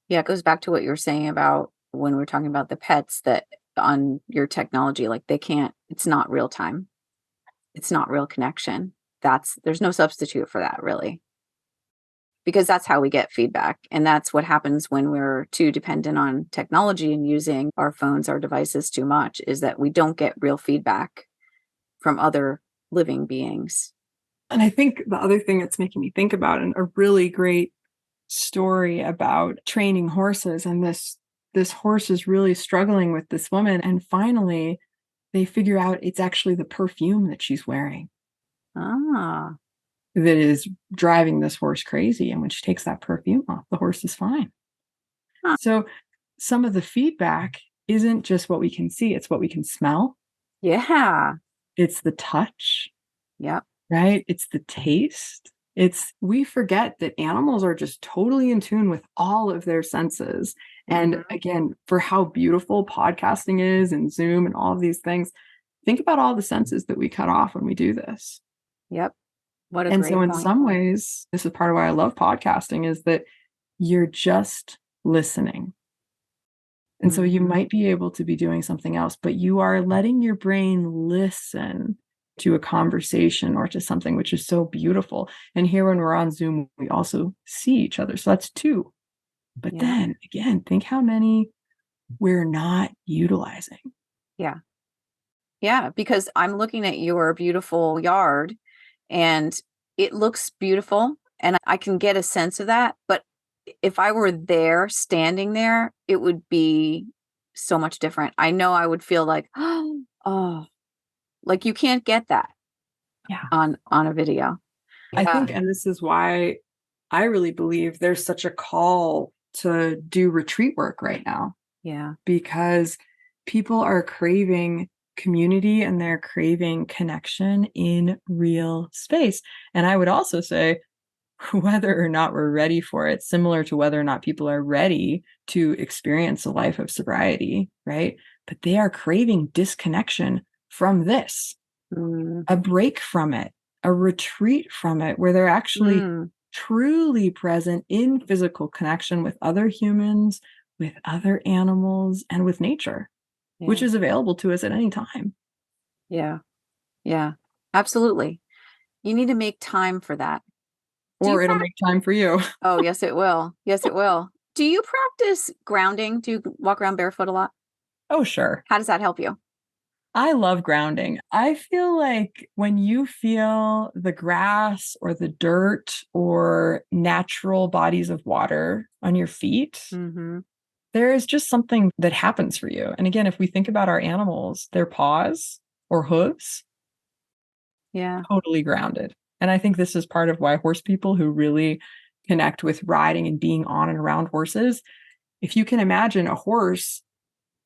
Yeah. It goes back to what you were saying about when we were talking about the pets that on your technology, like they can't, it's not real time. It's not real connection. There's no substitute for that really, because that's how we get feedback. And that's what happens when we're too dependent on technology and using our phones, our devices too much, is that we don't get real feedback from other living beings. And I think the other thing that's making me think about, and a really great story about training horses, and this horse is really struggling with this woman, and finally they figure out it's actually the perfume that she's wearing Ah, that is driving this horse crazy, and when she takes that perfume off, the horse is fine. huh. So some of the feedback isn't just what we can see, it's what we can smell, Yeah. it's the touch, Yep. right? It's the taste. We forget that animals are just totally in tune with all of their senses. And Mhm. again, for how beautiful podcasting is and Zoom and all of these things, think about all the senses that we cut off when we do this. Yep. What a And so great in point. some ways, this is part of why I love podcasting is that you're just listening. And so you Mhm. might be able to be doing something else, but you are letting your brain listen to a conversation or to something, which is so beautiful. And here, when we're on Zoom, we also see each other. So that's two. But Yeah. then again, think how many we're not utilizing. Yeah. Yeah. Because I'm looking at your beautiful yard and it looks beautiful and I can get a sense of that. But if I were there, standing there, it would be so much different. I know I would feel like, oh, like you can't get that Yeah. on a video. I Yeah. think, and this is why I really believe there's such a call to do retreat work right now, Yeah. because people are craving community and they're craving connection in real space. And I would also say whether or not we're ready for it, similar to whether or not people are ready to experience a life of sobriety, right? But they are craving disconnection from this, a break from it, a retreat from it, where they're actually truly present in physical connection with other humans, with other animals, and with nature, which is available to us at any time. Yeah. Yeah. Absolutely. You need to make time for that. Or it'll make time for you. Oh, yes, it will. Yes, it will. Do you practice grounding? Do you walk around barefoot a lot? Oh, sure. How does that help you? I love grounding. I feel like when you feel the grass or the dirt or natural bodies of water on your feet, there is just something that happens for you. And again, if we think about our animals, their paws or hooves, totally grounded. And I think this is part of why horse people who really connect with riding and being on and around horses, if you can imagine, a horse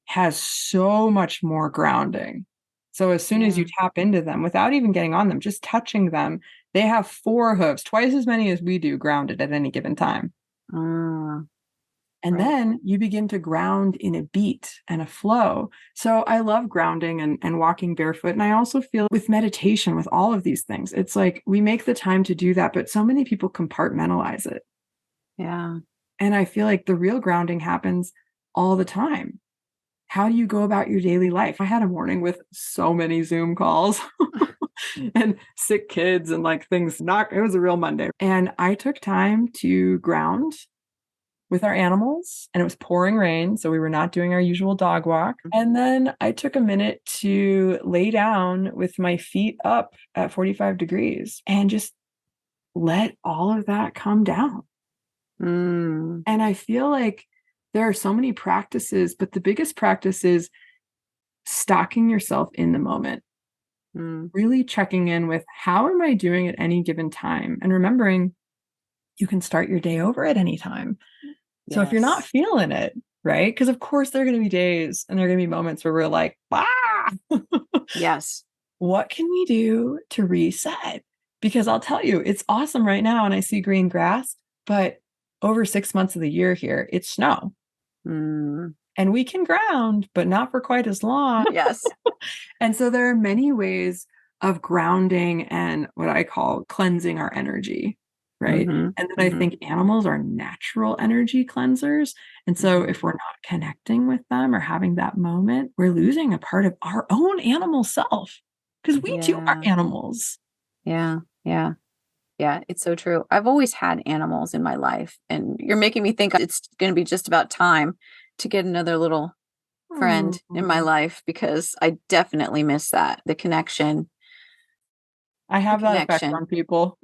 has so much more grounding. So as soon as you tap into them, without even getting on them, just touching them, they have 4 hooves, twice as many as we do, grounded at any given time. And then you begin to ground in a beat and a flow. So I love grounding and walking barefoot. And I also feel with meditation, with all of these things, it's like we make the time to do that, but so many people compartmentalize it. Yeah. And I feel like the real grounding happens all the time. How do you go about your daily life? I had a morning with so many Zoom calls and sick kids and like things it was a real Monday. And I took time to ground with our animals, and it was pouring rain, so we were not doing our usual dog walk. And then I took a minute to lay down with my feet up at 45 degrees and just let all of that come down. And I feel like there are so many practices, but the biggest practice is stocking yourself in the moment, really checking in with how am I doing at any given time, and remembering you can start your day over at any time. So if you're not feeling it, right? Because of course there are going to be days and there are going to be moments where we're like, ah, Yes. What can we do to reset? Because I'll tell you, it's awesome right now and I see green grass, but over 6 months of the year here, it's snow. And we can ground, but not for quite as long. Yes. And so there are many ways of grounding and what I call cleansing our energy. Right. And then I think animals are natural energy cleansers. And so if we're not connecting with them or having that moment, we're losing a part of our own animal self because we too are animals. Yeah. Yeah. Yeah. It's so true. I've always had animals in my life, and you're making me think it's going to be just about time to get another little friend in my life, because I definitely miss that. The connection. I have that effect on people.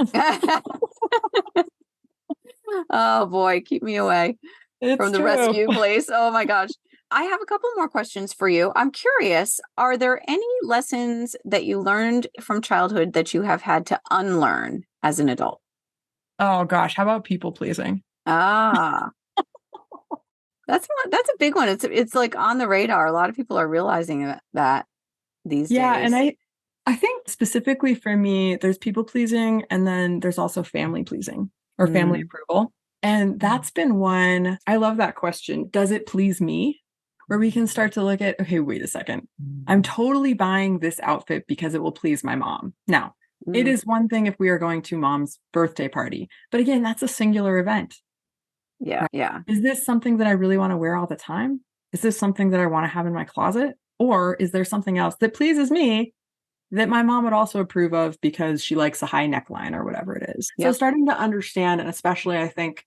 Oh boy, keep me away from the rescue place. Oh my gosh. I have a couple more questions for you. I'm curious, are there any lessons that you learned from childhood that you have had to unlearn as an adult? Oh gosh, how about people pleasing? Ah. That's a big one. It's like on the radar. A lot of people are realizing that these days. And I think specifically for me, there's people pleasing and then there's also family pleasing or family approval. And that's been one, I love that question. Does it please me? Where we can start to look at, okay, wait a second. I'm totally buying this outfit because it will please my mom. Now, it is one thing if we are going to mom's birthday party, but again, that's a singular event. Yeah. Right? Yeah. Is this something that I really want to wear all the time? Is this something that I want to have in my closet? Or is there something else that pleases me that my mom would also approve of because she likes a high neckline or whatever it is? So starting to understand, and especially I think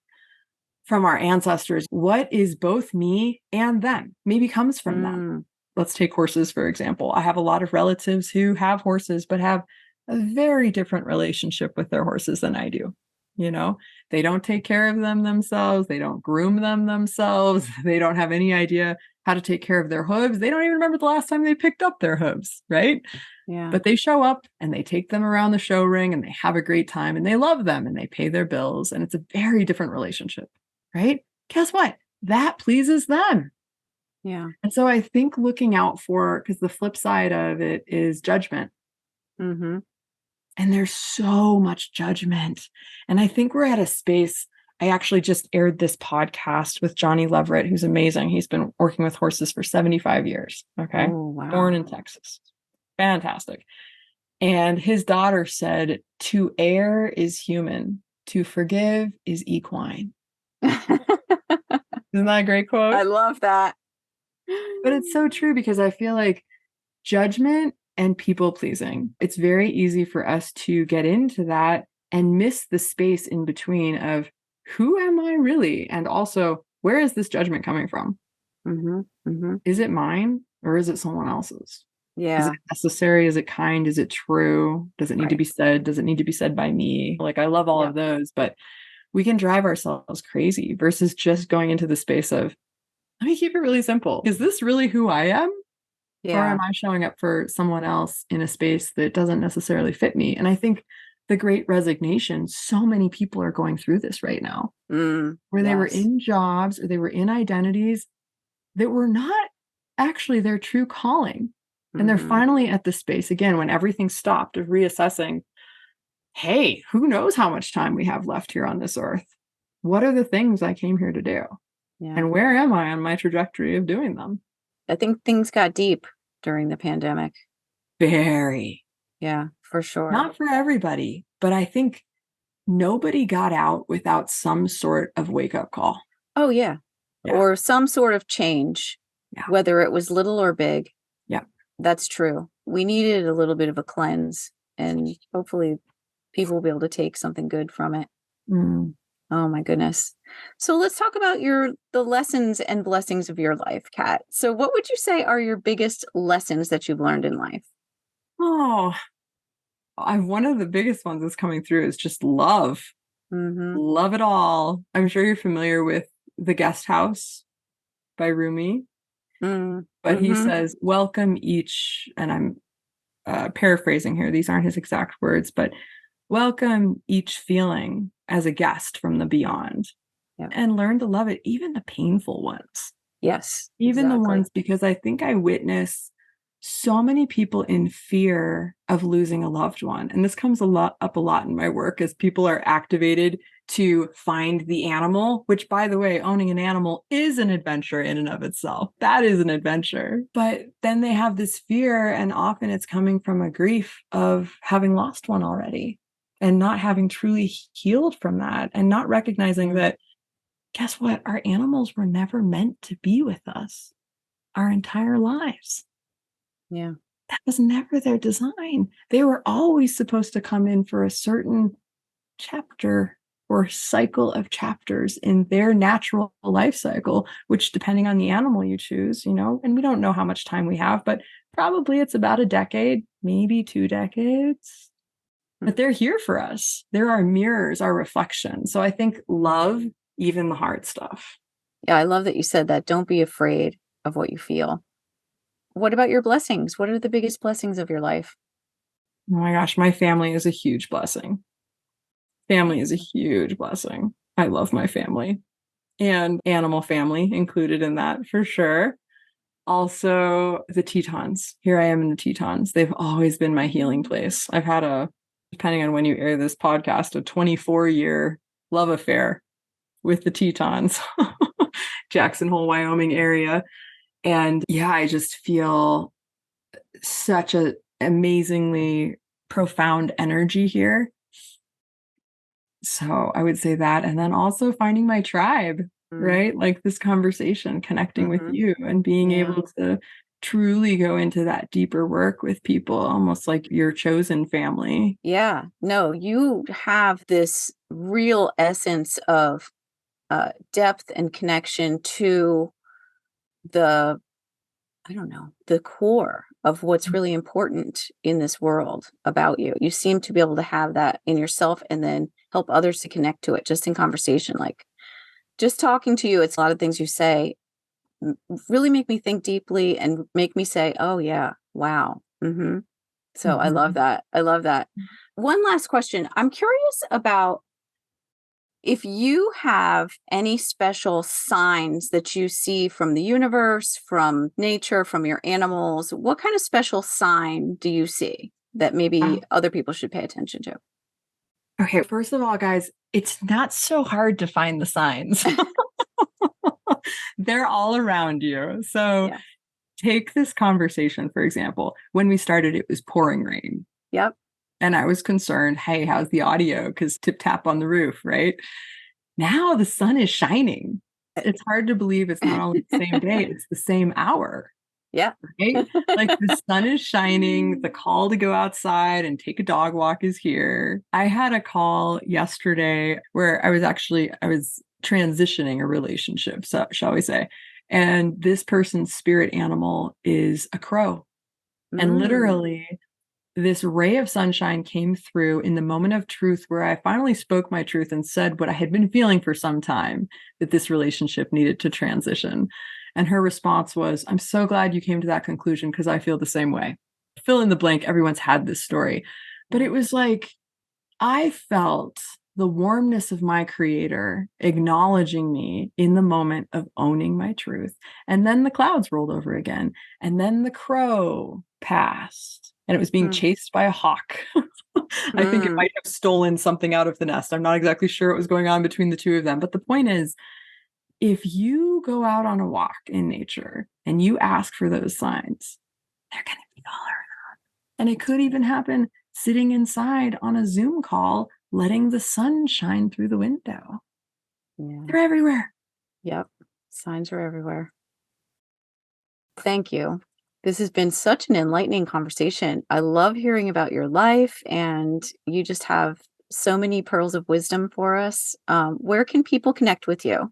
from our ancestors, what is both me and them maybe comes from them. Let's take horses, for example. I have a lot of relatives who have horses, but have a very different relationship with their horses than I do. You know, they don't take care of them themselves. They don't groom them themselves. They don't have any idea how to take care of their hooves. They don't even remember the last time they picked up their hooves, right? Yeah. But they show up and they take them around the show ring and they have a great time and they love them and they pay their bills. And it's a very different relationship, right? Guess what? That pleases them. Yeah. And so I think looking out for, because the flip side of it is judgment. And there's so much judgment. And I think we're at a space. I actually just aired this podcast with Johnny Leverett, who's amazing. He's been working with horses for 75 years. Okay. Oh, wow. Born in Texas. Fantastic. And his daughter said, to err is human, to forgive is equine. Isn't that a great quote? I love that. But it's so true, because I feel like judgment and people pleasing, it's very easy for us to get into that and miss the space in between of who am I really? And also, where is this judgment coming from? Mm-hmm, mm-hmm. Is it mine or is it someone else's? Yeah. Is it necessary? Is it kind? Is it true? Does it need to be said? Does it need to be said by me? Like, I love all of those, but we can drive ourselves crazy versus just going into the space of, let me keep it really simple. Is this really who I am? Or am I showing up for someone else in a space that doesn't necessarily fit me? And I think the great resignation, so many people are going through this right now, where they were in jobs or they were in identities that were not actually their true calling. And they're finally at the space again, when everything stopped, of reassessing, hey, who knows how much time we have left here on this earth? What are the things I came here to do? Yeah. And where am I on my trajectory of doing them? I think things got deep during the pandemic. Very. Yeah, for sure. Not for everybody, but I think nobody got out without some sort of wake-up call. Oh, yeah. Or some sort of change, whether it was little or big. Yeah. That's true. We needed a little bit of a cleanse, and hopefully people will be able to take something good from it. Oh my goodness. So let's talk about the lessons and blessings of your life, Kat. So what would you say are your biggest lessons that you've learned in life? Oh, one of the biggest ones that's coming through is just love. Love it all. I'm sure you're familiar with The Guest House by Rumi. But he says, welcome each, and I'm paraphrasing here, these aren't his exact words, but welcome each feeling as a guest from the beyond, and learn to love it, even the painful ones. Yes. Even the ones, because I think I witness so many people in fear of losing a loved one. And this comes up a lot in my work, as people are activated to find the animal, which, by the way, owning an animal is an adventure in and of itself. That is an adventure. But then they have this fear, and often it's coming from a grief of having lost one already and not having truly healed from that, and not recognizing that, guess what? Our animals were never meant to be with us our entire lives. Yeah. That was never their design. They were always supposed to come in for a certain chapter or cycle of chapters in their natural life cycle, which, depending on the animal you choose, and we don't know how much time we have, but probably it's about a decade, maybe 2 decades. But they're here for us. They're our mirrors, our reflections. So I think love, even the hard stuff. Yeah, I love that you said that. Don't be afraid of what you feel. What about your blessings? What are the biggest blessings of your life? Oh my gosh, my family is a huge blessing. Family is a huge blessing. I love my family, and animal family included in that for sure. Also, the Tetons. Here I am in the Tetons. They've always been my healing place. I've had depending on when you air this podcast, a 24-year love affair with the Tetons, Jackson Hole, Wyoming area. And yeah, I just feel such an amazingly profound energy here. So I would say that. And then also finding my tribe, right? Like this conversation, connecting with you and being able to truly go into that deeper work with people, almost like your chosen family. Yeah. No, you have this real essence of depth and connection to the core of what's really important in this world about you. You seem to be able to have that in yourself and then help others to connect to it just in conversation. Like just talking to you, it's a lot of things you say really make me think deeply and make me say, oh yeah, wow. So I love that. I love that. One last question. I'm curious about if you have any special signs that you see from the universe, from nature, from your animals. What kind of special sign do you see? that maybe other people should pay attention to? Okay, first of all, guys, it's not so hard to find the signs. They're all around you. So Yeah. take this conversation, for example. When we started, it was pouring rain. Yep. And I was concerned, hey, how's the audio? Because tip tap on the roof, right? Now the sun is shining. It's hard to believe it's not only the same day, it's the same hour. Yeah. Right? Like the sun is shining, the call to go outside and take a dog walk is here. I had a call yesterday where I was transitioning a relationship, so shall we say. And this person's spirit animal is a crow. And literally this ray of sunshine came through in the moment of truth where I finally spoke my truth and said what I had been feeling for some time, that this relationship needed to transition. And her response was, I'm so glad you came to that conclusion because I feel the same way. Fill in the blank. Everyone's had this story. But it was like, I felt the warmness of my creator acknowledging me in the moment of owning my truth. And then the clouds rolled over again. And then the crow passed. And it was being chased by a hawk. I think it might have stolen something out of the nest. I'm not exactly sure what was going on between the two of them. But the point is, if you go out on a walk in nature and you ask for those signs, they're going to be all around. And it could even happen sitting inside on a Zoom call, letting the sun shine through the window. Yeah. They're everywhere. Yep. Signs are everywhere. Thank you. This has been such an enlightening conversation. I love hearing about your life, and you just have so many pearls of wisdom for us. Where can people connect with you?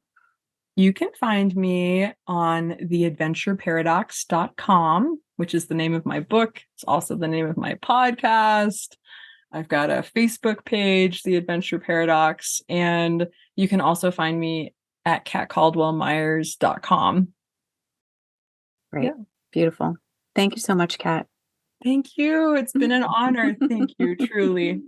You can find me on theadventureparadox.com, which is the name of my book. It's also the name of my podcast. I've got a Facebook page, The Adventure Paradox, and you can also find me at catcaldwellmyers.com. Great. Yeah. Beautiful. Thank you so much, Kat. Thank you. It's been an honor. Thank you, truly.